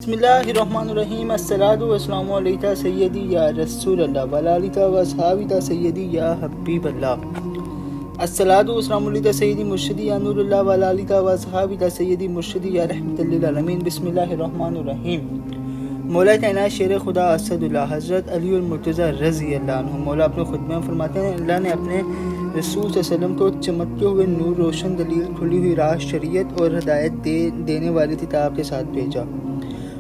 बिस्मिल्लाहिर्रहमानिर्रहीम अस्सलातु वस्सलामु अलैका सय्यदी या रसूल अल्लाह व आलिका व असहाबिका सय्यदी या हबीब अल्लाह। अस्सलातु वस्सलामु अलैका सय्यदी मुर्शिदी या नूरुल्लाह व आलिका व असहाबिका सय्यदी मुर्शिदी या रहमतल लिल आलमीन। बिस्मिल्लाहिर्रहमानिर्रहीम। मौला कायनात शेर खुदा असदुल्लाह हज़रत अली मुर्तज़ा रज़ी अल्लाह अन्हु मौला अपने खुतबे में फरमाते हैं, अल्लाह ने अपने रसूल सल्लल्लाहु अलैहि वसल्लम को चमकते हुए नूर, रोशन दलील, खुली हुई राह, शरीयत और हिदायत देने वाली किताब के साथ भेजा।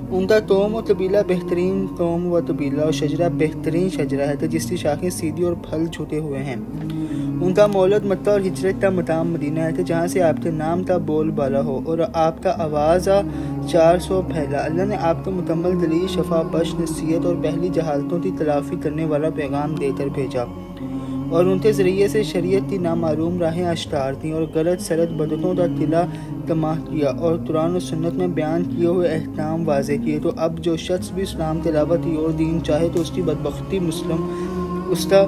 उनका तोम व तबीला बेहतरीन तोम व तबीला और शजरा बेहतरीन शजरा है, तो जिसकी शाखें सीधी और फल झूटे हुए हैं। उनका मौलद मक्का और हिजरत का मकाम मदीना है, तो जहाँ से आपके नाम का बोल बाला हो और आपका आवाज़ा 400 फैला। अल्लाह ने आपको मुकम्मल दलील, शफा बख्श, नसीहत और पहली जहालतों की तलाफ़ी करने वाला पैगाम देकर भेजा और उनके ज़रिए से शरीयत की नामालूम राहें अश्तार थीं और गलत सलत बदतों का तिला तमाह किया और कुरान और सुन्नत में बयान किए हुए अहकाम वाज़े किए। तो अब जो शख्स भी इस्लाम के अलावा कोई और दीन चाहे तो उसकी बदबख्ती मुस्लिम, उसका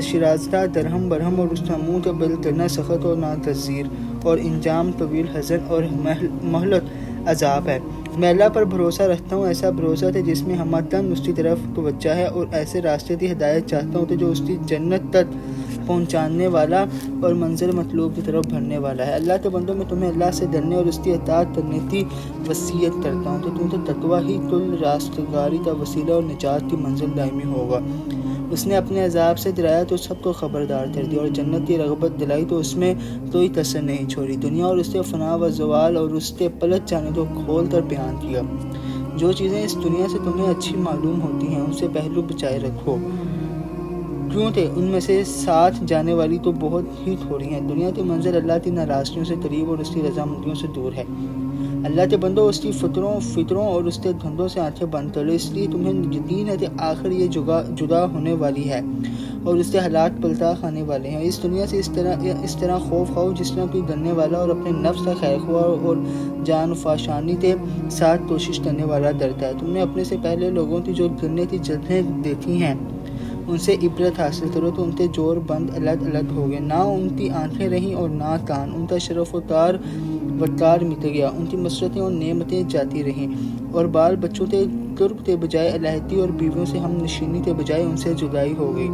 शिराजता दरहम बरहम और उसका मुँह का बल करना सख्त और नातज़ीर और इंजाम तवील हज़न और महलत अजाब है। मैं अल्लाह पर भरोसा रखता हूँ, ऐसा भरोसा है जिसमें हमतन उसकी तरफ तवज्जो है और ऐसे रास्ते की हिदायत चाहता हूँ तो जो उसकी जन्नत तक पहुँचाने वाला और मंजिल मतलूब की तरफ भरने वाला है। अल्लाह के बंदों में तुम्हें अल्लाह से डरने और उसकी इताअत करने की वसीयत करता हूँ, तो तुम तो तकवा ही कुल रास्तगारी का वसीला और निजात की मंजिल दायमी होगा। उसने अपने अजाब से डराया तो सबको खबरदार कर दिया और जन्नत की रग़बत दिलाई तो उसमें कोई कसर नहीं छोड़ी। दुनिया और उसके फना व ज़वाल और उसके पलट जाने को खोल कर बयान किया। जो चीज़ें इस दुनिया से तुम्हें अच्छी मालूम होती हैं उनसे पहलू बचाए रखो, क्योंकि उनमें से साथ जाने वाली तो बहुत ही थोड़ी हैं। दुनिया की मंजिल अल्लाह की नाराज़गियों से करीब और उसकी रज़ामंदियों से दूर है। अल्लाह के बंदो उसकी फितरों और उसके धंधों से आंखें बंद कर लो, इसलिए तुम्हें यकीन है कि आखिर ये जुदा होने वाली है और उसके हालात पलटा खाने वाले हैं। इस दुनिया से इस तरह खौफ खाओ जिस तरह कोई डरने वाला और अपने नफ्स का खैर ख्वाह और जान फाशानी के साथ कोशिश करने वाला डरता है। तुमने अपने से पहले लोगों की जो गिरने की जगहें देखी हैं उनसे इबरत हासिल करो, तो उनके जोर बंद अलग अलग हो गए, ना उनकी आंखें रहीं और ना कान। उनका शरफ वकार मिट गया, उनकी मसरतें और नेमतें जाती रहीं और बाल बच्चों के कुर्ब के बजाय अलहदी और बीवियों से हम नशीनी के बजाय उनसे जुदाई हो गई।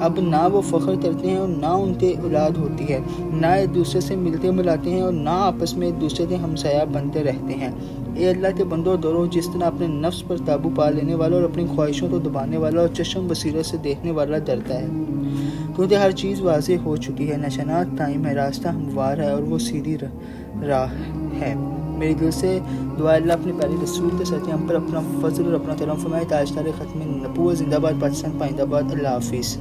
अब ना वो फ़ख्र करते हैं और ना उनके औलाद होती है, ना एक दूसरे से मिलते मिलाते हैं और ना आपस में एक दूसरे के हमसाया बनते रहते हैं। ए अल्लाह के बंदो डरो, जिस तरह अपने नफ्स पर काबू पा लेने वाला और अपनी ख्वाहिशों को दबाने वाला और चश्म बसीरत से देखने वाला डरता है, क्योंकि हर चीज़ वाज़ेह हो चुकी है, निशानात कायम है, रास्ता हमवार है और वो सीधी राह है। मेरी दिल से दुआ, अल्लाह अपने प्यारे रसूल के साथ हम पर अपना फजल और अपना करम फरमाए। ताजदार ख़त्म नबूवत जिंदाबाद, पाकिस्तान पाइंदाबाद। अल्लाह हाफिज़।